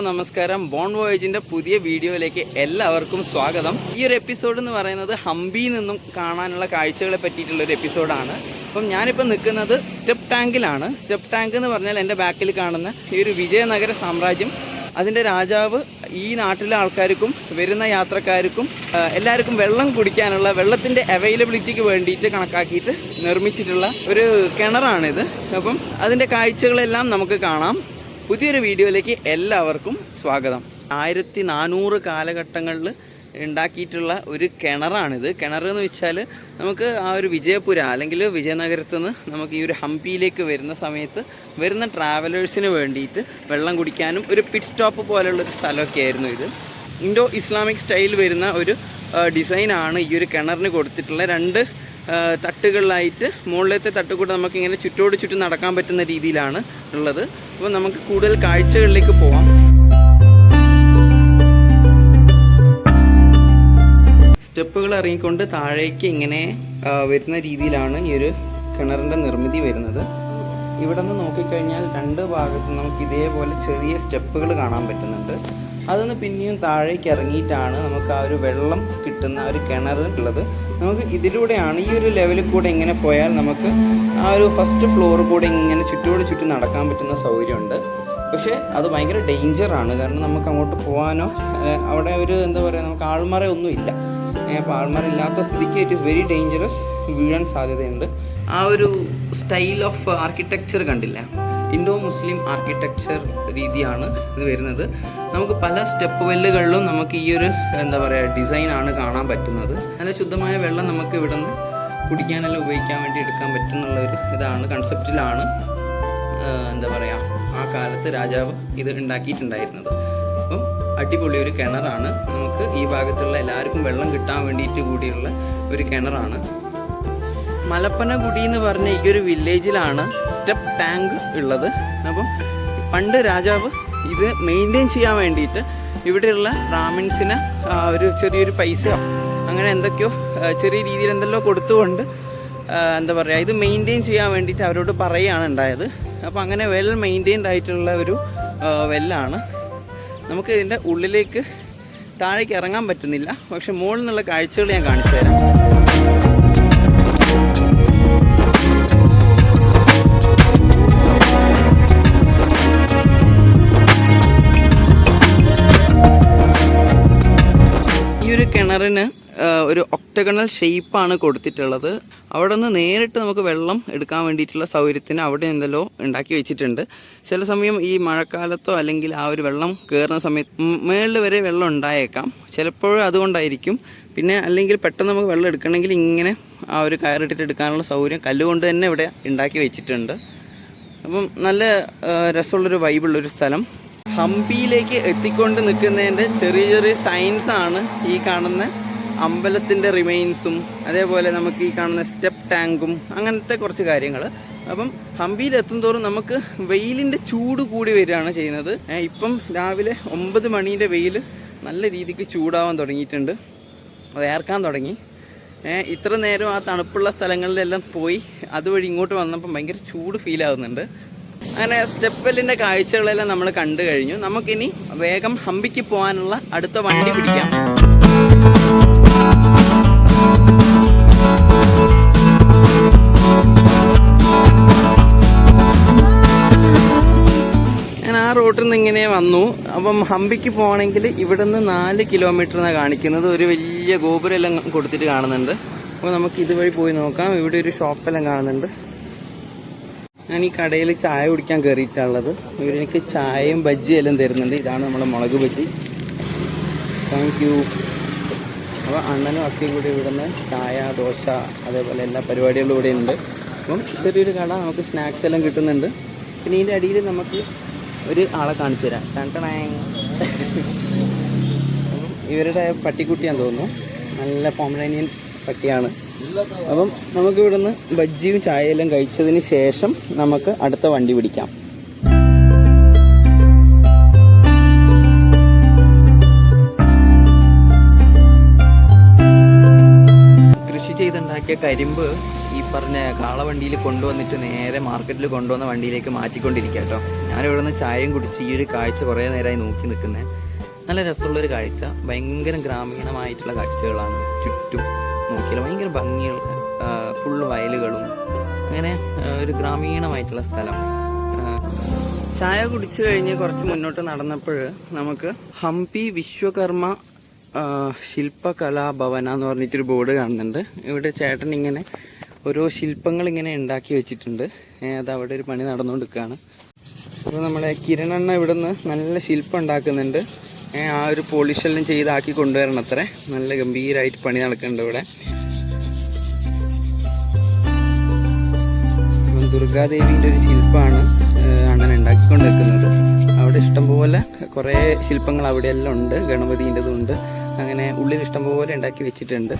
നമസ്കാരം. ബോൺ വോയേജിൻ്റെ പുതിയ വീഡിയോയിലേക്ക് എല്ലാവർക്കും സ്വാഗതം. ഈ ഒരു എപ്പിസോഡ് എന്ന് പറയുന്നത് ഹംപിയിൽ നിന്നും കാണാനുള്ള കാഴ്ചകളെ പറ്റിയിട്ടുള്ളൊരു എപ്പിസോഡാണ്. അപ്പം ഞാനിപ്പോൾ നിൽക്കുന്നത് സ്റ്റെപ്പ് ടാങ്കിലാണ്. സ്റ്റെപ്പ് ടാങ്ക് എന്ന് പറഞ്ഞാൽ എൻ്റെ ബാക്കിൽ കാണുന്ന ഈ ഒരു വിജയനഗര സാമ്രാജ്യം, അതിൻ്റെ രാജാവ് ഈ നാട്ടിലെ ആൾക്കാർക്കും വരുന്ന യാത്രക്കാർക്കും എല്ലാവർക്കും വെള്ളം കുടിക്കാനുള്ള വെള്ളത്തിൻ്റെ അവൈലബിലിറ്റിക്ക് വേണ്ടിയിട്ട് കണക്കാക്കിയിട്ട് നിർമ്മിച്ചിട്ടുള്ള ഒരു കിണറാണിത്. അപ്പം അതിൻ്റെ കാഴ്ചകളെല്ലാം നമുക്ക് കാണാം. പുതിയൊരു വീഡിയോയിലേക്ക് എല്ലാവർക്കും സ്വാഗതം. 1400 കാലഘട്ടങ്ങളിൽ ഉണ്ടാക്കിയിട്ടുള്ള ഒരു കിണറാണിത്. കിണറെന്ന് വെച്ചാൽ നമുക്ക് ആ ഒരു വിജയപുര അല്ലെങ്കിൽ വിജയനഗരത്ത് നിന്ന് നമുക്ക് ഈ ഒരു ഹംപിയിലേക്ക് വരുന്ന സമയത്ത് വരുന്ന ട്രാവലേഴ്സിന് വേണ്ടിയിട്ട് വെള്ളം കുടിക്കാനും ഒരു പിറ്റ് സ്റ്റോപ്പ് പോലുള്ളൊരു സ്ഥലമൊക്കെ ആയിരുന്നു ഇത്. ഇൻഡോ ഇസ്ലാമിക് സ്റ്റൈൽ വരുന്ന ഒരു ഡിസൈനാണ് ഈ ഒരു കിണറിന് കൊടുത്തിട്ടുള്ള. 2 തട്ടുകളിലായിട്ട് മുകളിലത്തെ തട്ടുകൂടെ നമുക്കിങ്ങനെ ചുറ്റോട് ചുറ്റും നടക്കാൻ പറ്റുന്ന രീതിയിലാണ് ഉള്ളത്. അപ്പോൾ നമുക്ക് കൂടുതൽ കാഴ്ചകളിലേക്ക് പോവാം. സ്റ്റെപ്പുകൾ ഇറങ്ങിക്കൊണ്ട് താഴേക്ക് ഇങ്ങനെ വരുന്ന രീതിയിലാണ് ഈ ഒരു കിണറിൻ്റെ നിർമ്മിതി വരുന്നത്. ഇവിടെ നിന്ന് നോക്കിക്കഴിഞ്ഞാൽ 2 ഭാഗത്തും നമുക്ക് ഇതേപോലെ ചെറിയ സ്റ്റെപ്പുകൾ കാണാൻ പറ്റുന്നുണ്ട്. അതൊന്ന് പിന്നെയും താഴേക്ക് ഇറങ്ങിയിട്ടാണ് നമുക്ക് ആ ഒരു വെള്ളം കിട്ടുന്ന ഒരു കിണർ ഉള്ളത്. നമുക്ക് ഇതിലൂടെയാണ് ഈ ഒരു ലെവലിൽ കൂടെ ഇങ്ങനെ പോയാൽ നമുക്ക് ആ ഒരു ഫസ്റ്റ് ഫ്ലോർ കൂടെ ഇങ്ങനെ ചുറ്റോട് ചുറ്റും നടക്കാൻ പറ്റുന്ന സൗകര്യമുണ്ട്. പക്ഷേ അത് ഭയങ്കര ഡേഞ്ചറാണ്. കാരണം നമുക്ക് അങ്ങോട്ട് പോകാനോ അവിടെ ഒരു എന്താ പറയുക, നമുക്ക് ആൾമറ ഒന്നും ഇല്ല. അപ്പോൾ ആൾമറ ഇല്ലാത്ത സ്ഥിതിക്ക് ഇറ്റ് ഈസ് വെരി ഡേഞ്ചറസ്, വീഴാൻ സാധ്യതയുണ്ട്. ആ ഒരു സ്റ്റൈൽ ഓഫ് ആർക്കിടെക്ചർ കണ്ടില്ല, ഇൻഡോ മുസ്ലിം ആർക്കിടെക്ചർ രീതിയാണ് ഇത് വരുന്നത്. നമുക്ക് പല സ്റ്റെപ്പ് വെല്ലുകളിലും നമുക്ക് ഈ ഒരു എന്താ പറയുക ഡിസൈനാണ് കാണാൻ പറ്റുന്നത്. നല്ല ശുദ്ധമായ വെള്ളം നമുക്ക് ഇവിടെ നിന്ന് കുടിക്കാനെല്ലാം ഉപയോഗിക്കാൻ വേണ്ടി എടുക്കാൻ പറ്റുന്നുള്ള ഒരു ഇതാണ്, കൺസെപ്റ്റിലാണ് എന്താ പറയുക ആ കാലത്ത് രാജാവ് ഇത് ഉണ്ടാക്കിയിട്ടുണ്ടായിരുന്നത്. അപ്പം അടിപൊളി ഒരു കിണറാണ്. നമുക്ക് ഈ ഭാഗത്തുള്ള എല്ലാവർക്കും വെള്ളം കിട്ടാൻ വേണ്ടിയിട്ട് കൂടിയുള്ള ഒരു കിണറാണ്. മലപ്പനഗുഡി എന്ന് പറഞ്ഞ ഈ ഒരു വില്ലേജിലാണ് സ്റ്റെപ്പ് ടാങ്ക് ഉള്ളത്. അപ്പം പണ്ട് രാജാവ് ഇത് മെയിൻറ്റെയിൻ ചെയ്യാൻ വേണ്ടിയിട്ട് ഇവിടെയുള്ള ബ്രാഹ്മിൻസിന് ഒരു ചെറിയൊരു പൈസ അങ്ങനെ എന്തൊക്കെയോ ചെറിയ രീതിയിൽ എന്തെല്ലോ കൊടുത്തുകൊണ്ട് എന്താ പറയുക ഇത് മെയിൻറ്റെയിൻ ചെയ്യാൻ വേണ്ടിയിട്ട് അവരോട് പറയുകയാണ് ഉണ്ടായത്. അപ്പോൾ അങ്ങനെ വെൽ മെയിൻറ്റെയിൻഡ് ആയിട്ടുള്ള ഒരു വെല്ലാണ്. നമുക്ക് ഇതിൻ്റെ ഉള്ളിലേക്ക് താഴേക്ക് ഇറങ്ങാൻ പറ്റുന്നില്ല, പക്ഷെ മുകളിൽ നിന്നുള്ള കാഴ്ചകൾ ഞാൻ കാണിച്ചു തരാം. ഈ ഒരു കിണറിന് ഒരു ഒക്ടഗണൽ ഷേപ്പാണ് കൊടുത്തിട്ടുള്ളത്. അവിടെ നിന്ന് നേരിട്ട് നമുക്ക് വെള്ളം എടുക്കാൻ വേണ്ടിയിട്ടുള്ള സൗകര്യത്തിന് അവിടെ എന്തെല്ലോ ഉണ്ടാക്കി വെച്ചിട്ടുണ്ട്. ചില സമയം ഈ മഴക്കാലത്തോ അല്ലെങ്കിൽ ആ ഒരു വെള്ളം കയറുന്ന സമയത്ത് മേളിൽ വരെ വെള്ളം ഉണ്ടായേക്കാം, ചിലപ്പോഴും അതുകൊണ്ടായിരിക്കും. പിന്നെ അല്ലെങ്കിൽ പെട്ടെന്ന് നമുക്ക് വെള്ളം എടുക്കണമെങ്കിൽ ഇങ്ങനെ ആ ഒരു കയറിട്ടിട്ട് എടുക്കാനുള്ള സൗകര്യം കല്ലുകൊണ്ട് തന്നെ ഇവിടെ ഉണ്ടാക്കി വെച്ചിട്ടുണ്ട്. അപ്പം നല്ല രസമുള്ളൊരു വൈബുള്ളൊരു സ്ഥലം. ഹംപിയിലേക്ക് എത്തിക്കൊണ്ട് നിൽക്കുന്നതിൻ്റെ ചെറിയ ചെറിയ സൈൻസാണ് ഈ കാണുന്ന അമ്പലത്തിൻ്റെ റിമൈൻസും അതേപോലെ നമുക്ക് ഈ കാണുന്ന സ്റ്റെപ്പ് ടാങ്കും അങ്ങനത്തെ കുറച്ച് കാര്യങ്ങൾ. അപ്പം ഹംപിയിലെത്തും തോറും നമുക്ക് വെയിലിൻ്റെ ചൂട് കൂടി വരികയാണ് ചെയ്യുന്നത്. ഇപ്പം രാവിലെ 9 മണീൻ്റെ വെയിൽ നല്ല രീതിക്ക് ചൂടാവാൻ തുടങ്ങിയിട്ടുണ്ട്, വേർക്കാൻ തുടങ്ങി. ഇത്ര നേരം ആ തണുപ്പുള്ള സ്ഥലങ്ങളിലെല്ലാം പോയി അതുവഴി ഇങ്ങോട്ട് വന്നപ്പം ഭയങ്കര ചൂട് ഫീൽ ആകുന്നുണ്ട്. അങ്ങനെ സ്റ്റെപ്പ് വെല്ലിൻ്റെ കാഴ്ചകളെല്ലാം നമ്മൾ കണ്ടു കഴിഞ്ഞു. നമുക്കിനി വേഗം ഹംപിക്ക് പോകാനുള്ള അടുത്ത വണ്ടി പിടിക്കാം. ഞാൻ ആ റോട്ടിൽ നിന്ന് ഇങ്ങനെ വന്നു. അപ്പം ഹംപിക്ക് പോകണമെങ്കിൽ ഇവിടെ നിന്ന് 4 കിലോമീറ്ററിനാണ് കാണിക്കുന്നത്. ഒരു വലിയ ഗോപുരമെല്ലാം കൊടുത്തിട്ട് കാണുന്നുണ്ട്. അപ്പോൾ നമുക്ക് ഇതുവഴി പോയി നോക്കാം. ഇവിടെ ഒരു ഷോപ്പെല്ലാം കാണുന്നുണ്ട്. ഞാൻ ഈ കടയിൽ ചായ കുടിക്കാൻ കയറിയിട്ടുള്ളത്. ഇവരെനിക്ക് ചായയും ബജ്ജിയും എല്ലാം തരുന്നുണ്ട്. ഇതാണ് നമ്മുടെ മുളക് ബജ്ജി. Thank you. അപ്പോൾ അണ്ണനും അക്കയും കൂടി ഇവിടുന്ന് ചായ, ദോശ അതേപോലെ എല്ലാ പരിപാടികളും ഇവിടെ ഉണ്ട്. അപ്പം ചെറിയൊരു കട, നമുക്ക് സ്നാക്സ് എല്ലാം കിട്ടുന്നുണ്ട്. പിന്നെ ഇതിൻ്റെ അടിയിൽ നമുക്ക് ഒരു ആളെ കാണിച്ചു തരാം. ഇവരുടെ പട്ടിക്കുട്ടിയാന്ന് തോന്നുന്നു, നല്ല പോമറേനിയൻ പട്ടിയാണ്. അപ്പം നമുക്ക് ഇവിടുന്ന് ബജ്ജിയും ചായയെല്ലാം കഴിച്ചതിന് ശേഷം നമുക്ക് അടുത്ത വണ്ടി പിടിക്കാം. കൃഷി ചെയ്തുണ്ടാക്കിയ ഉണ്ടാക്കിയ കരിമ്പ് ഈ പറഞ്ഞ കാളവണ്ടിയിൽ കൊണ്ടുവന്നിട്ട് നേരെ മാർക്കറ്റിൽ കൊണ്ടുവന്ന വണ്ടിയിലേക്ക് മാറ്റിക്കൊണ്ടിരിക്കുക കേട്ടോ. ഞാനിവിടെ നിന്ന് ചായയും കുടിച്ച് ഈ ഒരു കാഴ്ച കുറേ നേരമായി നോക്കി നിൽക്കുന്നത്. നല്ല രസമുള്ളൊരു കാഴ്ച, ഭയങ്കര ഗ്രാമീണമായിട്ടുള്ള കാഴ്ചകളാണ്. ചുറ്റും നോക്കിയാൽ ഭയങ്കര ഭംഗിയുള്ള ഫുള്ള് വയലുകളും അങ്ങനെ ഒരു ഗ്രാമീണമായിട്ടുള്ള സ്ഥലം. ചായ കുടിച്ചു കഴിഞ്ഞ് കുറച്ച് മുന്നോട്ട് നടന്നപ്പോൾ നമുക്ക് ഹംപി വിശ്വകർമ്മ ശില്പകലാഭവന എന്ന് പറഞ്ഞിട്ടൊരു ബോർഡ് കാണുന്നുണ്ട്. ഇവിടെ ചേട്ടൻ ഇങ്ങനെ ഓരോ ശില്പങ്ങൾ ഇങ്ങനെ ഉണ്ടാക്കി വെച്ചിട്ടുണ്ട്. അത് അവിടെ ഒരു പണി നടന്നുകൊണ്ടിരിക്കുകയാണ്. അപ്പോൾ നമ്മളെ കിരണണ്ണ ഇവിടെ നിന്ന് നല്ല ശില്പം ഉണ്ടാക്കുന്നുണ്ട്. ആ ഒരു പോളിഷെല്ലാം ചെയ്താക്കി കൊണ്ടുവരണം അത്രേ. നല്ല ഗംഭീരമായിട്ട് പണി നടക്കുന്നുണ്ട് ഇവിടെ. ദുർഗാദേവീൻ്റെ ഒരു ശില്പമാണ് അണ്ണൻ ഉണ്ടാക്കിക്കൊണ്ടിരിക്കുന്നത്. അവിടെ ഇഷ്ടംപോലെ കുറേ ശില്പങ്ങൾ അവിടെയെല്ലാം ഉണ്ട്. ഗണപതിൻ്റെതും ഉണ്ട്. അങ്ങനെ ഉള്ളിൽ ഇഷ്ടംപോലെ ഉണ്ടാക്കി വെച്ചിട്ടുണ്ട്.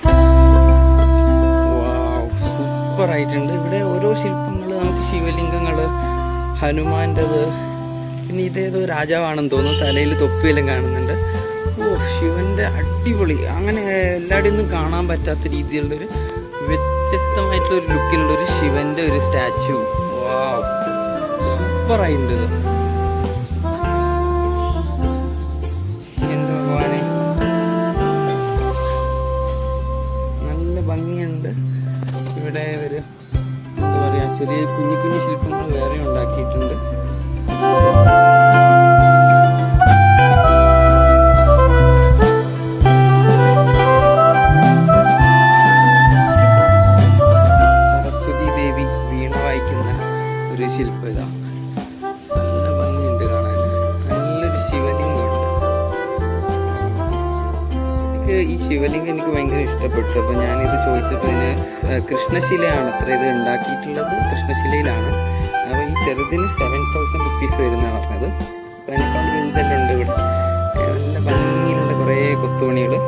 സൂപ്പറായിട്ടുണ്ട്. ഇവിടെ ഓരോ ശില്പങ്ങൾ നമുക്ക് ശിവലിംഗങ്ങൾ, ഹനുമാൻ്റെത്, പിന്നെ ഇതേതോ രാജാവാണെന്ന് തോന്നുന്നു. തലയിൽ തൊപ്പിയെല്ലാം കാണുന്നുണ്ട്. ശിവൻ്റെ അടിപൊളി. അങ്ങനെ എല്ലാവരുടെയും ഒന്നും കാണാൻ പറ്റാത്ത രീതിയിലുള്ളൊരു വ്യത്യസ്തമായിട്ടുള്ളൊരു ലുക്കിലുള്ളൊരു ശിവൻ്റെ ഒരു സ്റ്റാച്ചു. സൂപ്പറായിട്ടുണ്ട് ഇത്. എൻ്റെ ഭഗവാനെ, നല്ല ഭംഗിയുണ്ട്. ഇവിടെ ഒരു എന്താ പറയുക, ചെറിയ കുഞ്ഞു കുഞ്ഞു ശില്പങ്ങൾ വേറെ ഉണ്ടാക്കിയിട്ടുണ്ട്. സരസ്വതി ദേവി വീണ വായിക്കുന്ന ഒരു ശില്പം ഇതാ. നല്ല ഭംഗിയുണ്ട് കാണാൻ. നല്ലൊരു ശിവലിംഗമുണ്ട്. ഈ ശിവലിംഗം എനിക്ക് ഭയങ്കര ഇഷ്ടപ്പെട്ടു. അപ്പോൾ ഞാനിത് ചോദിച്ചപ്പോൾ ഇതിന് കൃഷ്ണശിലയാണ് അത്ര ഇത് ഉണ്ടാക്കിയിട്ടുള്ളത്. കൃഷ്ണശിലയിലാണ്. അപ്പോൾ ഈ ചെറുതിന് 7,000 റുപ്പീസ് വരുന്നതാണ് പറഞ്ഞത്. അപ്പോൾ അതിനേക്കാൾ വലുതെല്ലാം ഉണ്ട് ഇവിടെ. നല്ല ഭംഗിയിലുള്ള കുറേ കൊത്തുപണികൾ.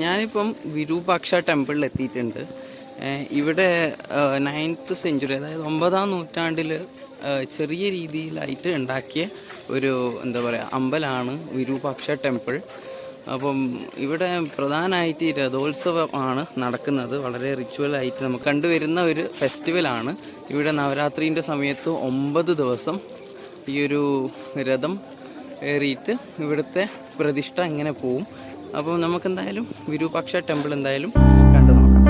ഞാനിപ്പം വിരൂപാക്ഷ ടെമ്പിളിൽ എത്തിയിട്ടുണ്ട്. ഇവിടെ 9th സെഞ്ച്വറി, അതായത് 9ാം നൂറ്റാണ്ടിൽ ചെറിയ രീതിയിലായിട്ട് ഉണ്ടാക്കിയ ഒരു എന്താ പറയുക അമ്പലമാണ് വിരൂപാക്ഷ ടെമ്പിൾ. അപ്പം ഇവിടെ പ്രധാനമായിട്ട് രഥോത്സവമാണ് നടക്കുന്നത്. വളരെ റിച്വലായിട്ട് നമുക്ക് കണ്ടുവരുന്ന ഒരു ഫെസ്റ്റിവലാണ്. ഇവിടെ നവരാത്രീൻ്റെ സമയത്ത് 9 ദിവസം ഈ ഒരു രഥം ഏറിയിട്ട് ഇവിടുത്തെ പ്രതിഷ്ഠ ഇങ്ങനെ പോവും. അപ്പോൾ നമുക്കെന്തായാലും വിരൂപാക്ഷ ടെമ്പിൾ എന്തായാലും കണ്ടു നോക്കാം.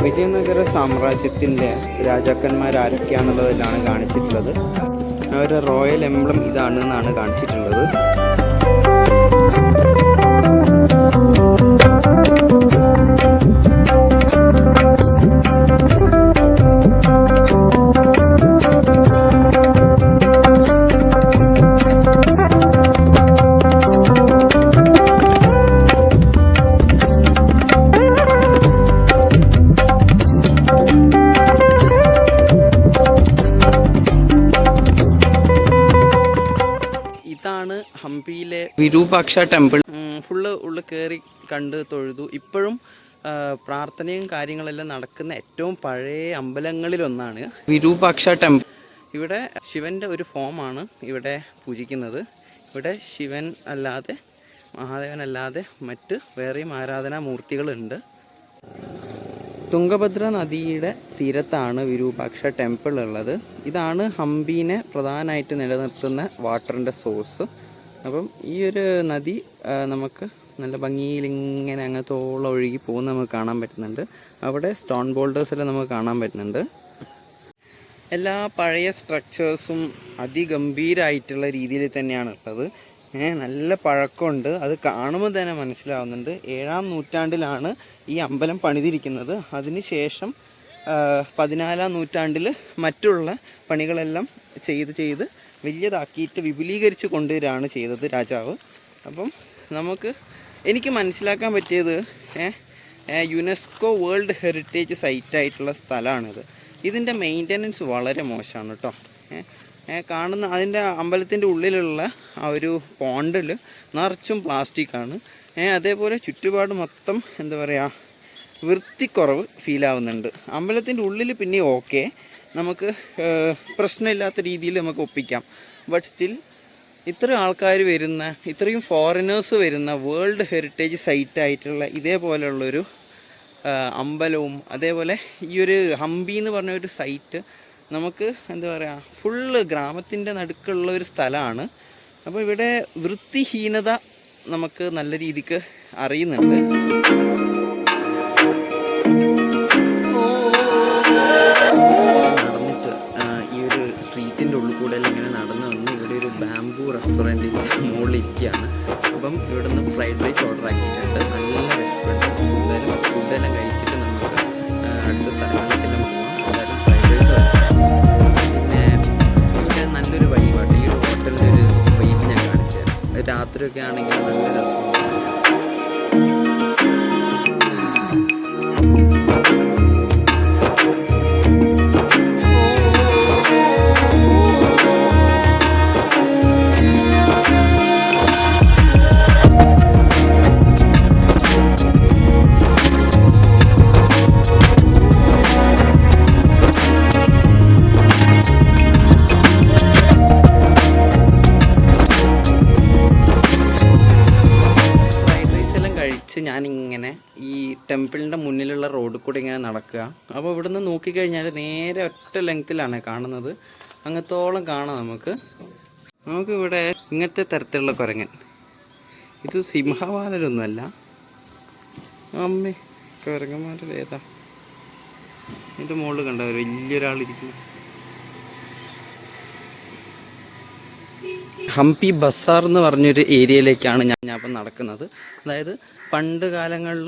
വിജയനഗര സാമ്രാജ്യത്തിൻ്റെ രാജാക്കന്മാർ ആരൊക്കെയാണെന്നുള്ളതിലാണ് കാണിച്ചിട്ടുള്ളത്. അവരുടെ റോയൽ എംബ്ലം ഇതാണ് എന്നാണ് കാണിച്ചിട്ടുള്ളത്. വിരൂപാക്ഷ ടെമ്പിൾ ഫുള്ള് ഉള്ളിൽ കയറി കണ്ട് തൊഴുതു. ഇപ്പോഴും പ്രാർത്ഥനയും കാര്യങ്ങളെല്ലാം നടക്കുന്ന ഏറ്റവും പഴയ അമ്പലങ്ങളിലൊന്നാണ് വിരൂപാക്ഷ ടെമ്പിൾ. ഇവിടെ ശിവൻ്റെ ഒരു ഫോമാണ് ഇവിടെ പൂജിക്കുന്നത്. ഇവിടെ ശിവൻ അല്ലാതെ മഹാദേവനല്ലാതെ മറ്റ് വേറെയും ആരാധനാമൂർത്തികളുണ്ട്. തുംഗഭദ്ര നദിയുടെ തീരത്താണ് വിരൂപാക്ഷ ടെമ്പിൾ ഉള്ളത്. ഇതാണ് ഹംപീനെ പ്രധാനമായിട്ട് നിലനിർത്തുന്ന വാട്ടറിൻ്റെ സോഴ്സ്. അപ്പം ഈ ഒരു നദി നമുക്ക് നല്ല ഭംഗിയിൽ ഇങ്ങനെ അങ്ങത്തോളം ഒഴുകി പോകുന്ന നമുക്ക് കാണാൻ പറ്റുന്നുണ്ട്. അവിടെ സ്റ്റോൺ ബോൾഡേഴ്സെല്ലാം നമുക്ക് കാണാൻ പറ്റുന്നുണ്ട്. എല്ലാ പഴയ സ്ട്രക്ചേഴ്സും അതിഗംഭീരമായിട്ടുള്ള രീതിയിൽ തന്നെയാണ് ഉള്ളത്. നല്ല പഴക്കമുണ്ട്. അത് കാണുമ്പോൾ തന്നെ മനസ്സിലാവുന്നുണ്ട്. 7-ാം നൂറ്റാണ്ടിലാണ് ഈ അമ്പലം പണിതിരിക്കുന്നത്. അതിനുശേഷം 14-ാം നൂറ്റാണ്ടിൽ മറ്റുള്ള പണികളെല്ലാം ചെയ്ത് വലിയതാക്കിയിട്ട് വിപുലീകരിച്ച് കൊണ്ടുവരികയാണ് ചെയ്തത് രാജാവ്. അപ്പം എനിക്ക് മനസ്സിലാക്കാൻ പറ്റിയത് യുനെസ്കോ വേൾഡ് ഹെറിറ്റേജ് സൈറ്റായിട്ടുള്ള സ്ഥലമാണിത്. ഇതിൻ്റെ മെയിൻ്റനൻസ് വളരെ മോശമാണ് കേട്ടോ. കാണുന്ന അതിൻ്റെ അമ്പലത്തിൻ്റെ ഉള്ളിലുള്ള ആ ഒരു പോണ്ടിൽ നിറച്ചും പ്ലാസ്റ്റിക്കാണ്. അതേപോലെ ചുറ്റുപാട് മൊത്തം എന്താ പറയുക, വൃത്തിക്കുറവ് ഫീലാവുന്നുണ്ട്. അമ്പലത്തിൻ്റെ ഉള്ളിൽ പിന്നെ ഓക്കെ, നമുക്ക് പ്രശ്നമില്ലാത്ത രീതിയിൽ നമുക്ക് ഒപ്പിക്കാം. ബട്ട് സ്റ്റിൽ ഇത്രയും ആൾക്കാർ വരുന്ന, ഇത്രയും ഫോറിനേഴ്സ് വരുന്ന വേൾഡ് ഹെറിറ്റേജ് സൈറ്റായിട്ടുള്ള ഇതേപോലെയുള്ളൊരു അമ്പലവും അതേപോലെ ഈ ഒരു ഹംപി എന്ന് പറഞ്ഞ ഒരു സൈറ്റ് നമുക്ക് എന്താ പറയുക, ഫുള്ള് ഗ്രാമത്തിൻ്റെ നടുക്കുള്ള ഒരു സ്ഥലമാണ്. അപ്പോൾ ഇവിടെ വൃത്തിഹീനത നമുക്ക് നല്ല രീതിക്ക് അറിയുന്നുണ്ട്. നടന്നിട്ട് ഈ ഒരു സ്ട്രീറ്റിൻ്റെ ഉള്ളിൽ കൂടെ എല്ലാം ഇങ്ങനെ നടന്ന് വന്ന് ഇവിടെ ഒരു ബാംബു റെസ്റ്റോറൻറ്റിൻ്റെ മുകളിലിരിക്കുകയാണ്. അപ്പം ഇവിടെ നിന്ന് ഫ്രൈഡ് റൈസ് ഓർഡർ ആക്കിയിട്ടുണ്ട്. നല്ല റെസ്റ്റോറൻറ്റ്. എന്തായാലും ഫുഡെല്ലാം കഴിച്ചിട്ട് നമുക്ക് അടുത്ത സ്ഥലങ്ങളിലേക്കെല്ലാം പോകാം. എന്തായാലും ഫ്രൈഡ് റൈസ് പിന്നെ ഇവിടെ നല്ലൊരു വൈബായിട്ട് ഈ ഒരു ഹോട്ടലിൻ്റെ ഒരു വൈബ് ഞാൻ കാണിച്ചു തരാം. രാത്രിയൊക്കെ ആണെങ്കിൽ നല്ല രസമാണ്. ഞാനിങ്ങനെ ഈ ടെമ്പിളിൻ്റെ മുന്നിലുള്ള റോഡിൽ കൂടെ ഇങ്ങനെ നടക്കുക. അപ്പോൾ ഇവിടുന്ന് നോക്കിക്കഴിഞ്ഞാൽ നേരെ ഒറ്റ ലെങ്ത്തിലാണ് കാണുന്നത്. അങ്ങത്തോളം കാണാം നമുക്കിവിടെ ഇങ്ങനത്തെ തരത്തിലുള്ള കുരങ്ങൻ. ഇത് സിംഹവാലനൊന്നുമല്ല. അമ്മേ, കുരങ്ങന്മാരുടെ ഏതാ? എൻ്റെ മുകളിൽ കണ്ട വലിയൊരാളിരിക്കുന്നു. ഹംപി ബസാർ എന്ന് പറഞ്ഞൊരു ഏരിയയിലേക്കാണ് ഞാൻ ഇപ്പം നടക്കുന്നത്. അതായത് പണ്ട് കാലങ്ങളിൽ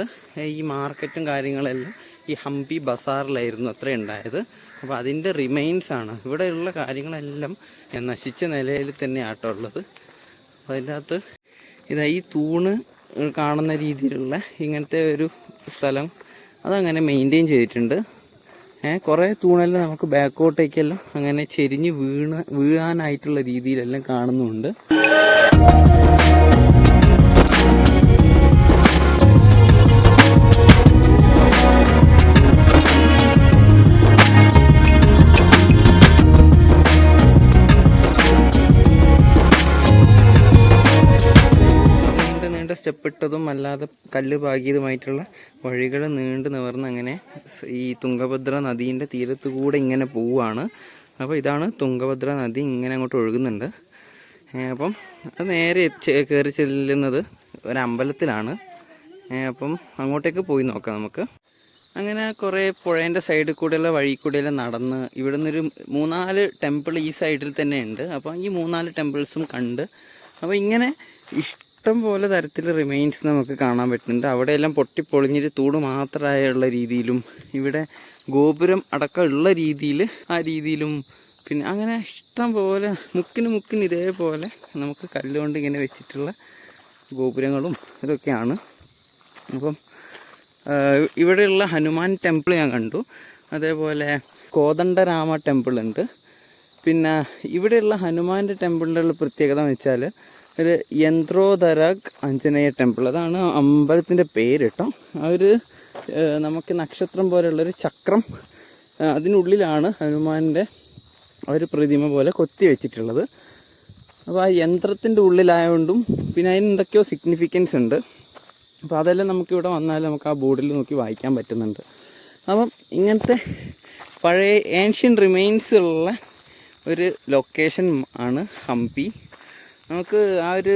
ഈ മാർക്കറ്റും കാര്യങ്ങളെല്ലാം ഈ ഹംപി ബസാറിലായിരുന്നു അത്ര ഉണ്ടായത്. അപ്പോൾ അതിൻ്റെ റിമൈൻസാണ് ഇവിടെയുള്ള കാര്യങ്ങളെല്ലാം നശിച്ച നിലയിൽ തന്നെ ആട്ടോ ഉള്ളത്. അപ്പോൾ അതിൻ്റെ അകത്ത് ഈ തൂണ് കാണുന്ന രീതിയിലുള്ള ഇങ്ങനത്തെ ഒരു സ്ഥലം അതങ്ങനെ മെയിൻറ്റെയിൻ ചെയ്തിട്ടുണ്ട്. കുറേ തൂണെല്ലാം നമുക്ക് ബാക്കോട്ടേക്കെല്ലാം അങ്ങനെ ചെരിഞ്ഞ് വീഴാനായിട്ടുള്ള രീതിയിലെല്ലാം കാണുന്നുണ്ട്. സ്റ്റെപ്പ് ഇട്ടതും അല്ലാതെ കല്ല് പാകിയതുമായിട്ടുള്ള വഴികൾ നീണ്ടു നിവർന്ന് അങ്ങനെ ഈ തുംഗഭദ്ര നദീൻ്റെ തീരത്ത് കൂടെ ഇങ്ങനെ പോവുകയാണ്. അപ്പോൾ ഇതാണ് തുംഗഭദ്ര നദി, ഇങ്ങനെ അങ്ങോട്ട് ഒഴുകുന്നുണ്ട്. അപ്പം അത് നേരെ കയറി ചെല്ലുന്നത് ഒരമ്പലത്തിലാണ്. അപ്പം അങ്ങോട്ടേക്ക് പോയി നോക്കാം നമുക്ക്. അങ്ങനെ കുറേ പുഴേൻ്റെ സൈഡിൽ കൂടെയുള്ള വഴി കൂടെയെല്ലാം നടന്ന് ഇവിടെ നിന്നൊരു 3-4 ടെമ്പിൾ ഈ സൈഡിൽ തന്നെ ഉണ്ട്. അപ്പോൾ ഈ 3-4 ടെമ്പിൾസും കണ്ട് അപ്പോൾ ഇങ്ങനെ ഇഷ്ടം പോലെ തരത്തിൽ റിമൈൻസ് നമുക്ക് കാണാൻ പറ്റുന്നുണ്ട്. അവിടെയെല്ലാം പൊട്ടിപ്പൊളിഞ്ഞിട്ട് തൂട് മാത്രമായുള്ള രീതിയിലും ഇവിടെ ഗോപുരം അടക്കമുള്ള രീതിയിൽ ആ രീതിയിലും പിന്നെ അങ്ങനെ ഇഷ്ടം പോലെ മുക്കിന് ഇതേപോലെ നമുക്ക് കല്ലുകൊണ്ട് ഇങ്ങനെ വെച്ചിട്ടുള്ള ഗോപുരങ്ങളും ഇതൊക്കെയാണ്. അപ്പം ഇവിടെയുള്ള ഹനുമാൻ ടെമ്പിൾ ഞാൻ കണ്ടു. അതേപോലെ കോദണ്ഡരാമ ടെമ്പിൾ ഉണ്ട്. പിന്നെ ഇവിടെയുള്ള ഹനുമാൻ്റെ ടെമ്പിളിൻ്റെ പ്രത്യേകത എന്ന് വെച്ചാൽ ഒരു യന്ത്രോധരക് ആഞ്ജനേയ ടെമ്പിൾ, അതാണ് അമ്പലത്തിൻ്റെ പേര് കേട്ടോ. ആ ഒരു നമുക്ക് നക്ഷത്രം പോലെയുള്ളൊരു ചക്രം, അതിനുള്ളിലാണ് ഹനുമാൻ്റെ ഒരു പ്രതിമ പോലെ കൊത്തി വെച്ചിട്ടുള്ളത്. അപ്പോൾ ആ യന്ത്രത്തിൻ്റെ ഉള്ളിലായതുകൊണ്ടും പിന്നെ അതിന് എന്തൊക്കെയോ സിഗ്നിഫിക്കൻസ് ഉണ്ട്. അപ്പോൾ അതെല്ലാം നമുക്കിവിടെ വന്നാൽ നമുക്ക് ആ ബോർഡിൽ നോക്കി വായിക്കാൻ പറ്റുന്നുണ്ട്. അപ്പം ഇങ്ങനത്തെ പഴയ ഏൻഷ്യൻ റിമെയിൻസ് ഉള്ള ഒരു ലൊക്കേഷൻ ആണ് ഹംപി. നമുക്ക് ആ ഒരു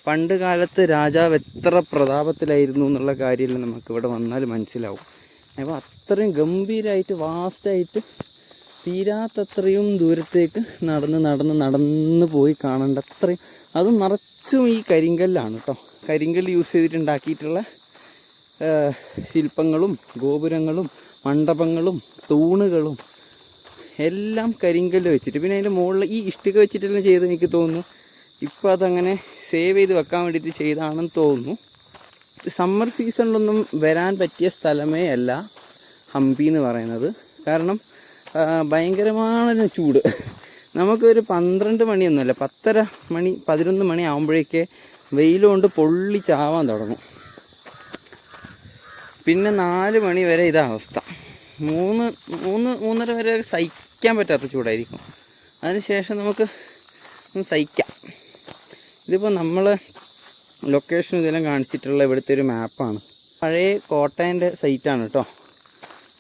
പണ്ട് കാലത്ത് രാജാവ് എത്ര പ്രതാപത്തിലായിരുന്നു എന്നുള്ള കാര്യമെല്ലാം നമുക്കിവിടെ വന്നാൽ മനസ്സിലാവും. അപ്പോൾ അത്രയും ഗംഭീരമായിട്ട് വാസ്റ്റായിട്ട് തീരാത്തത്രയും ദൂരത്തേക്ക് നടന്ന് പോയി കാണേണ്ട അത്രയും, അതും നിറച്ചും ഈ കരിങ്കല്ലാണ് കേട്ടോ. കരിങ്കല്ല് യൂസ് ചെയ്തിട്ടുണ്ടാക്കിയിട്ടുള്ള ശില്പങ്ങളും ഗോപുരങ്ങളും മണ്ഡപങ്ങളും തൂണുകളും എല്ലാം കരിങ്കല്ല് വെച്ചിട്ട്, പിന്നെ അതിൻ്റെ മുകളിൽ ഈ ഇഷ്ടിക വെച്ചിട്ടെല്ലാം ചെയ്ത് എനിക്ക് തോന്നുന്നു. ഇപ്പോൾ അതങ്ങനെ സേവ് ചെയ്ത് വെക്കാൻ വേണ്ടിയിട്ട് ചെയ്താണെന്ന് തോന്നുന്നു. സമ്മർ സീസണിലൊന്നും വരാൻ പറ്റിയ സ്ഥലമേ അല്ല ഹംപി എന്ന് പറയുന്നത്. കാരണം ഭയങ്കരமான ചൂട്. നമുക്കൊരു 12 മണിയൊന്നുമല്ല, 10:30 മണി 11 മണി ആകുമ്പോഴേക്കേ വെയിലുകൊണ്ട് പൊള്ളിച്ചാവാൻ തുടങ്ങും. പിന്നെ 4 മണി വരെ ഇതാ അവസ്ഥ. 3:30 വരെ സഹിക്കാൻ പറ്റാത്ത ചൂടായിരിക്കും. അതിനുശേഷം നമുക്ക് ഒന്ന് സഹിക്കാം. ഇതിപ്പോൾ നമ്മൾ ലൊക്കേഷൻ ഇതെല്ലാം കാണിച്ചിട്ടുള്ള ഇവിടുത്തെ ഒരു മാപ്പാണ്. പഴയ കോട്ടേൻ്റെ സൈറ്റാണ് കേട്ടോ.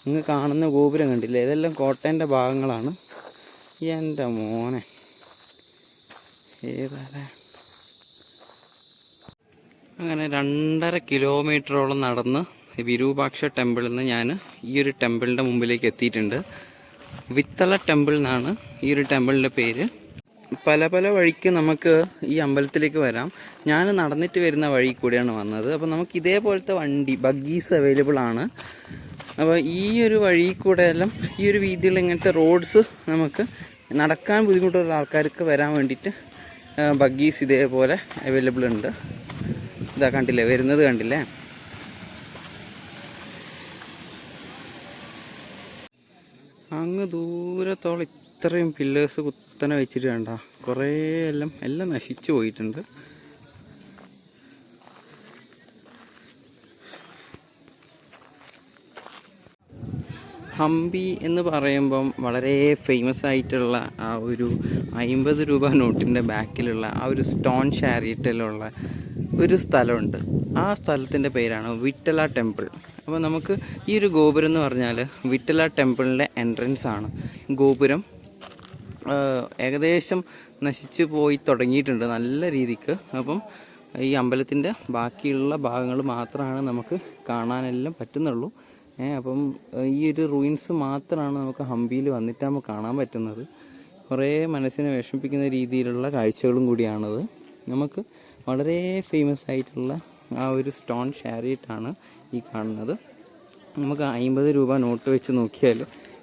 ഇങ്ങ് കാണുന്ന ഗോപുരം കണ്ടില്ലേ, ഇതെല്ലാം കോട്ടേൻ്റെ ഭാഗങ്ങളാണ്. എൻ്റെ മോനെ ഏതാ. അങ്ങനെ 2.5 കിലോമീറ്ററോളം നടന്ന് വിരൂപാക്ഷ ടെമ്പിളിൽ നിന്ന് ഞാൻ ഈ ഒരു ടെമ്പിളിൻ്റെ മുമ്പിലേക്ക് എത്തിയിട്ടുണ്ട്. വിത്തള ടെമ്പിൾ എന്നാണ് ഈ ഒരു ടെമ്പിളിൻ്റെ പേര്. പല വഴിക്ക് നമുക്ക് ഈ അമ്പലത്തിലേക്ക് വരാം. ഞാൻ നടന്നിട്ട് വരുന്ന വഴി കൂടെയാണ് വന്നത്. അപ്പോൾ നമുക്ക് ഇതേപോലത്തെ വണ്ടി ബഗ്ഗീസ് അവൈലബിൾ ആണ്. അപ്പോൾ ഈ ഒരു വഴി കൂടെ എല്ലാം ഈ ഒരു വീതിയിൽ ഇങ്ങനത്തെ റോഡ്സ് നമുക്ക് നടക്കാൻ ബുദ്ധിമുട്ടുള്ള ആൾക്കാർക്ക് വരാൻ വേണ്ടിയിട്ട് ബഗ്ഗീസ് ഇതേപോലെ അവൈലബിൾ ഉണ്ട്. ഇതാ കണ്ടില്ലേ, വരുന്നത് കണ്ടില്ലേ. അങ്ങ് ദൂരത്തോളം ഇത്രയും പില്ലേഴ്സ് കുത്തനെ വെച്ചിട്ട് വേണ്ട, കുറേ എല്ലാം നശിച്ചു പോയിട്ടുണ്ട്. ഹംപി എന്ന് പറയുമ്പം വളരെ ഫേമസ് ആയിട്ടുള്ള ആ ഒരു 50 രൂപ നോട്ടിൻ്റെ ബാക്കിലുള്ള ആ ഒരു സ്റ്റോൺ ഷാരിയറ്റിലുള്ള ഒരു സ്ഥലമുണ്ട്. ആ സ്ഥലത്തിൻ്റെ പേരാണ് വിട്ടല ടെമ്പിൾ. അപ്പോൾ നമുക്ക് ഈ ഒരു ഗോപുരം എന്ന് പറഞ്ഞാൽ വിട്ടല ടെമ്പിളിൻ്റെ എൻട്രൻസ് ആണ്. ഗോപുരം ഏകദേശം നശിച്ചു പോയി തുടങ്ങിയിട്ടുണ്ട് നല്ല രീതിക്ക്. അപ്പം ഈ അമ്പലത്തിൻ്റെ ബാക്കിയുള്ള ഭാഗങ്ങൾ മാത്രമാണ് നമുക്ക് കാണാനെല്ലാം പറ്റുന്നുള്ളൂ. അപ്പം ഈ ഒരു റൂയിൻസ് മാത്രമാണ് നമുക്ക് ഹംപിയിൽ വന്നിട്ടാകുമ്പോൾ കാണാൻ പറ്റുന്നത്. കുറേ മനസ്സിനെ വിഷമിപ്പിക്കുന്ന രീതിയിലുള്ള കാഴ്ചകളും കൂടിയാണത്. നമുക്ക് വളരെ ഫേമസ് ആയിട്ടുള്ള ആ ഒരു സ്റ്റോൺ ഷാരിയറ്റാണ് ഈ കാണുന്നത്. നമുക്ക് 50 രൂപ നോട്ട് വെച്ച് നോക്കിയാൽ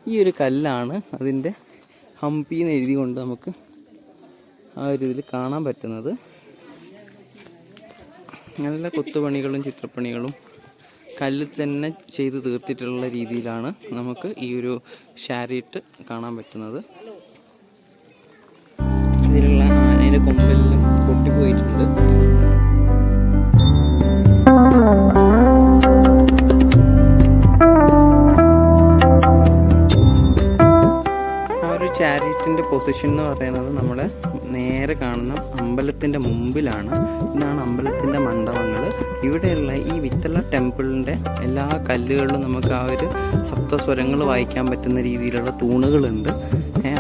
ഈ ഒരു കല്ലാണ് അതിൻ്റെ ഹംപി എന്ന് എഴുതിക്കൊണ്ട് നമുക്ക് ആ ഒരു ഇതിൽ കാണാൻ പറ്റുന്നത്. നല്ല കൊത്തുപണികളും ചിത്രപ്പണികളും കല്ലിൽ തന്നെ ചെയ്ത് തീർത്തിട്ടുള്ള രീതിയിലാണ് നമുക്ക് ഈ ഒരു ഷാരിയറ്റ് കാണാൻ പറ്റുന്നത്. ഇതിലുള്ള ആനയുടെ കൊമ്പെല്ലാം പൊട്ടിപ്പോയിട്ടുണ്ട്. ചാരിയറ്റിൻ്റെ പൊസിഷൻ എന്ന് പറയുന്നത് നമ്മളെ നേരെ കാണുന്ന അമ്പലത്തിൻ്റെ മുമ്പിലാണ്. ഇതാണ് അമ്പലത്തിൻ്റെ മണ്ഡപങ്ങൾ. ഇവിടെയുള്ള ഈ വിത്തള ടെമ്പിളിൻ്റെ എല്ലാ കല്ലുകളിലും നമുക്ക് ആ ഒരു സപ്തസ്വരങ്ങൾ വായിക്കാൻ പറ്റുന്ന രീതിയിലുള്ള തൂണുകളുണ്ട്.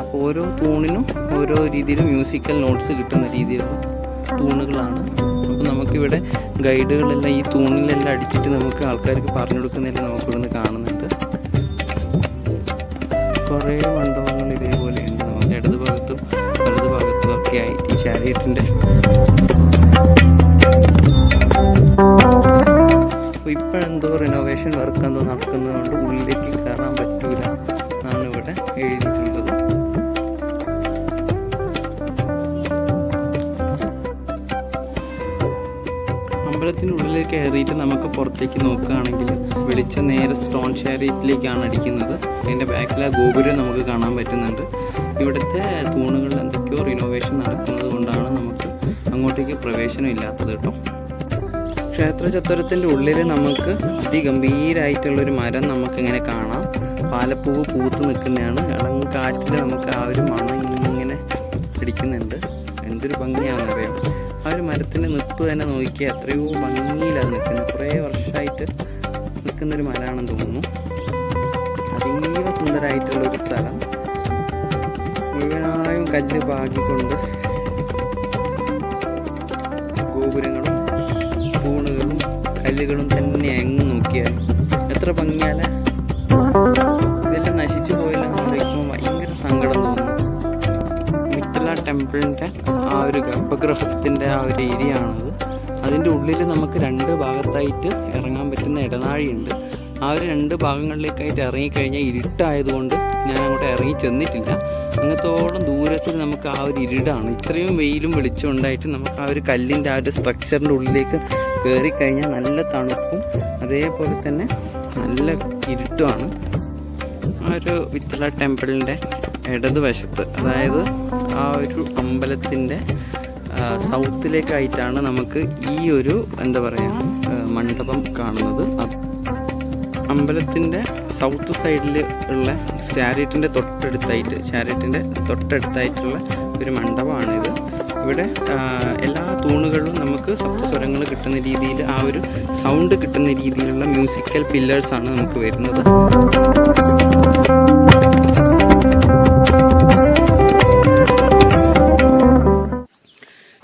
അപ്പോൾ ഓരോ തൂണിനും ഓരോ രീതിയിൽ മ്യൂസിക്കൽ നോട്ട്സ് കിട്ടുന്ന രീതിയിലുള്ള തൂണുകളാണ്. അപ്പോൾ നമുക്കിവിടെ ഗൈഡുകളെല്ലാം ഈ തൂണിലെല്ലാം അടിച്ചിട്ട് നമുക്ക് ആൾക്കാർക്ക് പറഞ്ഞു കൊടുക്കുന്നതെല്ലാം നമുക്കിവിടുന്ന് കാണുന്നുണ്ട്. കുറേ മണ്ഡപങ്ങൾ ഇതേപോലെയുണ്ട്. നമുക്ക് ഇടത് ഭാഗത്തും വലത് ഭാഗത്തും ഒക്കെ ആയിട്ട് ഈ ചാരിയറ്റിൻ്റെ. അപ്പോൾ ഇപ്പോഴെന്തോ റിനോവേഷൻ വർക്ക് എന്തോ നടക്കുന്നതുകൊണ്ട് ഉള്ളിലേക്ക് കയറാൻ പറ്റൂല എന്നാണ് ഇവിടെ എഴുതിയിട്ടുള്ളത്. അമ്പലത്തിൻ്റെ ഉള്ളിലേക്ക് കയറിയിട്ട് നമുക്ക് പുറത്തേക്ക് നോക്കുകയാണെങ്കിൽ വെളിച്ചം നേരെ സ്റ്റോൺ ഷാരിയറ്റിലേക്കാണ് അടിക്കുന്നത്. അതിൻ്റെ ബാക്കിൽ ആ ഗോപുരം നമുക്ക് കാണാൻ പറ്റുന്നുണ്ട്. ഇവിടുത്തെ തൂണുകളിൽ എന്തൊക്കെയോ റിനോവേഷൻ നടക്കുന്നത് കൊണ്ടാണ് നമുക്ക് അങ്ങോട്ടേക്ക് പ്രവേശനം ഇല്ലാത്തത് കേട്ടോ. ക്ഷേത്ര ചത്വരത്തിൻ്റെ ഉള്ളിൽ നമുക്ക് അതിഗംഭീരമായിട്ടുള്ളൊരു മരം നമുക്കിങ്ങനെ കാണാം. പാലപ്പൂവ് പൂത്ത് നിൽക്കുന്നതാണ്. ഇളം കാറ്റിൽ നമുക്ക് ആ ഒരു മണം ഇങ്ങനെ പിടിക്കുന്നുണ്ട്. എന്തൊരു ഭംഗിയാണെന്നറിയാം. ആ ഒരു മരത്തിൻ്റെ നിപ്പ് തന്നെ നോക്കിയാൽ എത്രയോ ഭംഗിയിലാണ് നിൽക്കുന്നത്. കുറേ വർഷമായിട്ട് നിൽക്കുന്നൊരു മരമാണെന്ന് തോന്നുന്നു. അതീവ സുന്ദരമായിട്ടുള്ളൊരു സ്ഥലം. മുഴുവനായും കല്ല് പാകിക്കൊണ്ട് ഗോപുരങ്ങളും തൂണുകളും കല്ലുകളും തന്നെ എങ്ങ് നോക്കിയാൽ എത്ര ഭംഗിയാല. ഇതെല്ലാം നശിച്ചു പോയില്ല എന്ന് വയ്ക്കുമ്പോൾ ഭയങ്കര സങ്കടം തോന്നുന്നു. വിട്ടല ടെമ്പിളിൻ്റെ ആ ഒരു ഗർഭഗൃഹത്തിൻ്റെ ആ ഒരു ഏരിയ ആണത്. അതിൻ്റെ ഉള്ളിൽ നമുക്ക് 2 ഭാഗത്തായിട്ട് ഇറങ്ങാൻ പറ്റുന്ന ഇടനാഴിയുണ്ട്. ആ ഒരു 2 ഭാഗങ്ങളിലേക്കായിട്ട് ഇറങ്ങിക്കഴിഞ്ഞാൽ ഇരുട്ടായതുകൊണ്ട് ഞാൻ അങ്ങോട്ട് ഇറങ്ങി ചെന്നിട്ടില്ല. അങ്ങനത്തോളം ദൂരത്തിൽ നമുക്ക് ആ ഒരു ഇരുടാണ്. ഇത്രയും വെയിലും വെളിച്ചം ഉണ്ടായിട്ട് നമുക്ക് ആ ഒരു കല്ലിൻ്റെ ആ ഒരു സ്ട്രക്ചറിൻ്റെ ഉള്ളിലേക്ക് കയറിക്കഴിഞ്ഞാൽ നല്ല തണുപ്പും അതേപോലെ തന്നെ നല്ല ഇരുട്ടുമാണ്. ആ ഒരു വിത്തല ടെമ്പിളിൻ്റെ ഇടതുവശത്ത്, അതായത് ആ ഒരു അമ്പലത്തിൻ്റെ സൗത്തിലേക്കായിട്ടാണ് നമുക്ക് ഈ ഒരു എന്താ പറയുക മണ്ഡപം കാണുന്നത്. അമ്പലത്തിൻ്റെ സൗത്ത് സൈഡിൽ ഉള്ള ചാരിറ്റിൻ്റെ തൊട്ടടുത്തായിട്ടുള്ള ഒരു മണ്ഡപമാണിത്. ഇവിടെ എല്ലാ തൂണുകളിലും നമുക്ക് സപ്തസ്വരങ്ങൾ കിട്ടുന്ന രീതിയിൽ, ആ ഒരു സൗണ്ട് കിട്ടുന്ന രീതിയിലുള്ള മ്യൂസിക്കൽ പില്ലേഴ്സാണ് നമുക്ക് വരുന്നത്.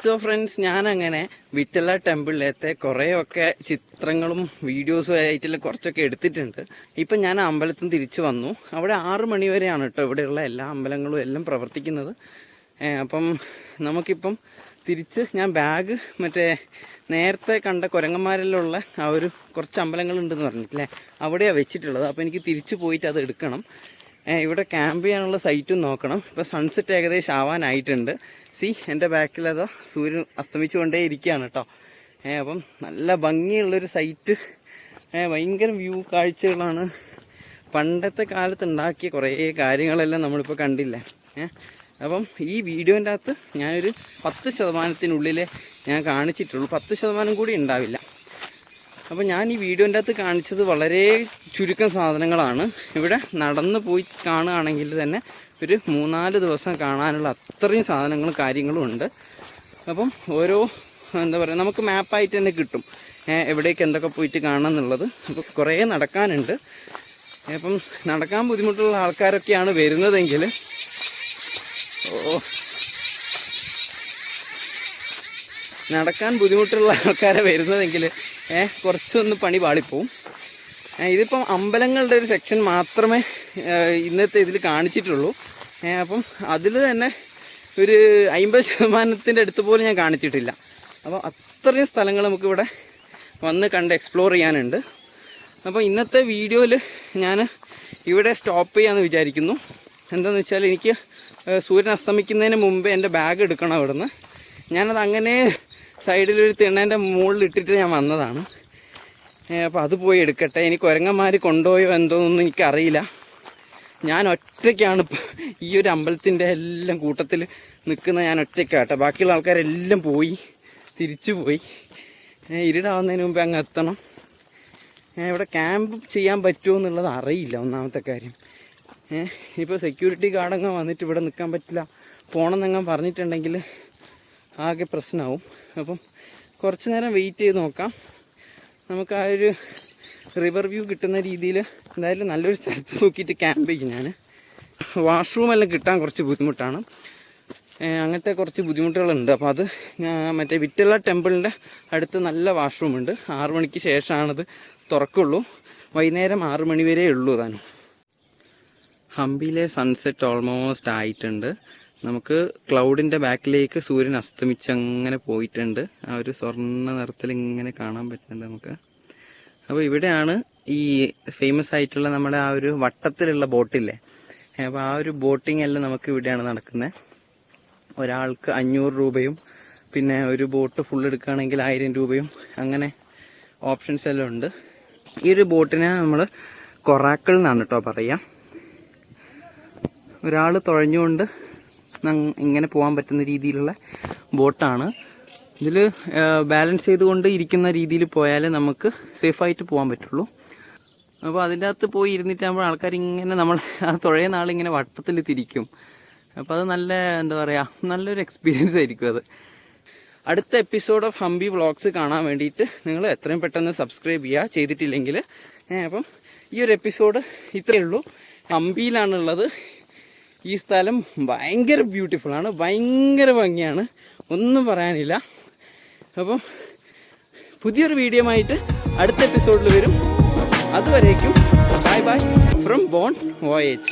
സോ ഫ്രണ്ട്സ്, ഞാനങ്ങനെ വിട്ടല ടെമ്പിളിലത്തെ കുറേയൊക്കെ ചിത്രങ്ങളും വീഡിയോസും ആയിട്ടുള്ള കുറച്ചൊക്കെ എടുത്തിട്ടുണ്ട്. ഇപ്പം ഞാൻ അമ്പലത്തിൽ നിന്ന് തിരിച്ചു വന്നു. അവിടെ 6 മണി വരെയാണ് കേട്ടോ ഇവിടെയുള്ള എല്ലാ അമ്പലങ്ങളും എല്ലാം പ്രവർത്തിക്കുന്നത്. അപ്പം നമുക്കിപ്പം തിരിച്ച് ഞാൻ ബാഗ് മറ്റേ നേരത്തെ കണ്ട കുരങ്ങന്മാരിലുള്ള ആ ഒരു കുറച്ച് അമ്പലങ്ങളുണ്ടെന്ന് പറഞ്ഞിട്ടില്ലേ, അവിടെയാണ് വെച്ചിട്ടുള്ളത്. അപ്പോൾ എനിക്ക് തിരിച്ച് പോയിട്ട് അത് എടുക്കണം. ഇവിടെ ക്യാമ്പ് ചെയ്യാനുള്ള സൈറ്റും നോക്കണം. ഇപ്പോൾ സൺസെറ്റ് ഏകദേശം ആവാനായിട്ടുണ്ട്. എൻ്റെ ബാക്കിലതാ സൂര്യൻ അസ്തമിച്ചു കൊണ്ടേ ഇരിക്കുകയാണ് കേട്ടോ. അപ്പം നല്ല ഭംഗിയുള്ളൊരു സൈറ്റ്, ഭയങ്കര വ്യൂ കാഴ്ചകളാണ്. പണ്ടത്തെ കാലത്ത് ഉണ്ടാക്കിയ കുറേ കാര്യങ്ങളെല്ലാം നമ്മളിപ്പോൾ കണ്ടില്ലേ. അപ്പം ഈ വീഡിയോൻ്റെ അകത്ത് ഞാനൊരു 10% ഞാൻ കാണിച്ചിട്ടുള്ളൂ. 10% കൂടി ഉണ്ടാവില്ല. അപ്പോൾ ഞാൻ ഈ വീഡിയോൻ്റെ അകത്ത് കാണിച്ചത് വളരെ ചുരുക്കം സാധനങ്ങളാണ്. ഇവിടെ നടന്നു പോയി കാണുകയാണെങ്കിൽ തന്നെ ഒരു 3-4 ദിവസം കാണാനുള്ള അത്രയും സാധനങ്ങളും കാര്യങ്ങളും ഉണ്ട്. അപ്പം ഓരോ എന്താ പറയുക, നമുക്ക് മാപ്പായിട്ട് തന്നെ കിട്ടും എവിടേക്ക് എന്തൊക്കെ പോയിട്ട് കാണണം എന്നുള്ളത്. അപ്പോൾ കുറേ നടക്കാനുണ്ട്. അപ്പം നടക്കാൻ ബുദ്ധിമുട്ടുള്ള ആൾക്കാരൊക്കെയാണ് വരുന്നതെങ്കിൽ നടക്കാൻ ബുദ്ധിമുട്ടുള്ള ആൾക്കാരെ വരുന്നതെങ്കിൽ കുറച്ചൊന്ന് പണി പാളിപ്പോവും. ഇതിപ്പം അമ്പലങ്ങളുടെ ഒരു സെക്ഷൻ മാത്രമേ ഇന്നത്തെ ഇതിൽ കാണിച്ചിട്ടുള്ളൂ. അപ്പം അതിൽ തന്നെ ഒരു 50% അടുത്ത് പോലും ഞാൻ കാണിച്ചിട്ടില്ല. അപ്പോൾ അത്രയും സ്ഥലങ്ങൾ നമുക്കിവിടെ വന്ന് കണ്ട് എക്സ്പ്ലോർ ചെയ്യാനുണ്ട്. അപ്പോൾ ഇന്നത്തെ വീഡിയോയിൽ ഞാൻ ഇവിടെ സ്റ്റോപ്പ് ചെയ്യാമെന്ന് വിചാരിക്കുന്നു. എന്താണെന്ന് വെച്ചാൽ എനിക്ക് സൂര്യൻ അസ്തമിക്കുന്നതിന് മുമ്പേ എൻ്റെ ബാഗ് എടുക്കണം അവിടെ നിന്ന്. ഞാനത് അങ്ങനെ സൈഡിലൊരു തിണ്ണേൻ്റെ മുകളിൽ ഇട്ടിട്ട് ഞാൻ വന്നതാണ്. അപ്പോൾ അത് പോയി എടുക്കട്ടെ. ഇനി കുരങ്ങന്മാർ കൊണ്ടുപോയോ എന്തോന്നൊന്നും എനിക്കറിയില്ല. ഞാൻ ഒറ്റയ്ക്കാണ് ഈ ഒരു അമ്പലത്തിൻ്റെ എല്ലാം കൂട്ടത്തിൽ നിൽക്കുന്ന. ഞാൻ ഒറ്റയ്ക്കാട്ടെ. ബാക്കിയുള്ള ആൾക്കാരെല്ലാം പോയി, തിരിച്ചു പോയി. ഇരുടാവുന്നതിന് മുമ്പേ അങ്ങ് എത്തണം. ഇവിടെ ക്യാമ്പ് ചെയ്യാൻ പറ്റുമോ എന്നുള്ളത് അറിയില്ല, ഒന്നാമത്തെ കാര്യം. ഇപ്പോൾ സെക്യൂരിറ്റി ഗാർഡങ്ങ് വന്നിട്ട് ഇവിടെ നിൽക്കാൻ പറ്റില്ല, പോകണമെന്നങ്ങ് പറഞ്ഞിട്ടുണ്ടെങ്കിൽ ആകെ പ്രശ്നമാവും. അപ്പം കുറച്ച് നേരം വെയിറ്റ് ചെയ്ത് നോക്കാം. നമുക്ക് ആ ഒരു റിവർ വ്യൂ കിട്ടുന്ന രീതിയിൽ എന്തായാലും നല്ലൊരു സ്ഥലത്ത് നോക്കിയിട്ട് ക്യാമ്പ് ചെയ്യും. ഞാൻ വാഷ്റൂമെല്ലാം കിട്ടാൻ കുറച്ച് ബുദ്ധിമുട്ടാണ്. അങ്ങനത്തെ കുറച്ച് ബുദ്ധിമുട്ടുകളുണ്ട്. അപ്പോൾ അത് മറ്റേ വിട്ടല ടെമ്പിളിൻ്റെ അടുത്ത് നല്ല വാഷ്റൂമുണ്ട്. 6 മണിക്ക് ശേഷമാണത് തുറക്കുള്ളൂ. വൈകുന്നേരം 6 മണി വരെ ഉള്ളൂ താനും. ഹംപിയിലെ സൺസെറ്റ് ഓൾമോസ്റ്റ് ആയിട്ടുണ്ട്. നമുക്ക് ക്ലൗഡിൻ്റെ ബാക്കിലേക്ക് സൂര്യൻ അസ്തമിച്ച് അങ്ങനെ പോയിട്ടുണ്ട്. ആ ഒരു സ്വർണ്ണ നിറത്തിൽ ഇങ്ങനെ കാണാൻ പറ്റുന്നുണ്ട് നമുക്ക്. അപ്പോൾ ഇവിടെയാണ് ഈ ഫേമസ് ആയിട്ടുള്ള നമ്മുടെ ആ ഒരു വട്ടത്തിലുള്ള ബോട്ടില്ലേ, അപ്പോൾ ആ ഒരു ബോട്ടിംഗ് എല്ലാം നമുക്ക് ഇവിടെയാണ് നടക്കുന്നത്. ഒരാൾക്ക് 500 രൂപയും പിന്നെ ഒരു ബോട്ട് ഫുൾ എടുക്കുകയാണെങ്കിൽ 1000 രൂപയും അങ്ങനെ ഓപ്ഷൻസ് എല്ലാം ഉണ്ട്. ഈ ഒരു ബോട്ടിനെ നമ്മൾ കൊറാക്കിൾ എന്നാണ് കേട്ടോ പറയുക. ഒരാൾ തുഴഞ്ഞുകൊണ്ട് ഇങ്ങനെ പോകാൻ പറ്റുന്ന രീതിയിലുള്ള ബോട്ടാണ്. ഇതിൽ ബാലൻസ് ചെയ്തുകൊണ്ട് ഇരിക്കുന്ന രീതിയിൽ പോയാലേ നമുക്ക് സേഫായിട്ട് പോകാൻ പറ്റുള്ളൂ. അപ്പോൾ അതിൻ്റെ അകത്ത് പോയി ഇരുന്നിട്ടാകുമ്പോൾ ആൾക്കാർ ഇങ്ങനെ നമ്മൾ ആ തുഴയുന്ന ആളിങ്ങനെ വട്ടത്തിൽ തിരിക്കും. അപ്പോൾ അത് നല്ല എന്താ പറയുക, നല്ലൊരു എക്സ്പീരിയൻസ് ആയിരിക്കും അത്. അടുത്ത എപ്പിസോഡ് ഓഫ് ഹംപി വ്ളോഗ്സ് കാണാൻ വേണ്ടിയിട്ട് നിങ്ങൾ എത്രയും പെട്ടെന്ന് സബ്സ്ക്രൈബ് ചെയ്യുക ചെയ്തിട്ടില്ലെങ്കിൽ. അപ്പം ഈ ഒരു എപ്പിസോഡ് ഇത്രയേ ഉള്ളൂ. ഹംപിയിലാണുള്ളത്. ഈ സ്ഥലം ഭയങ്കര ബ്യൂട്ടിഫുള്ളാണ്, ഭയങ്കര ഭംഗിയാണ്, ഒന്നും പറയാനില്ല. അപ്പം പുതിയൊരു വീഡിയോ ആയിട്ട് അടുത്ത എപ്പിസോഡിൽ വരും. അതുവരേക്കും bye bye from Bon voyage.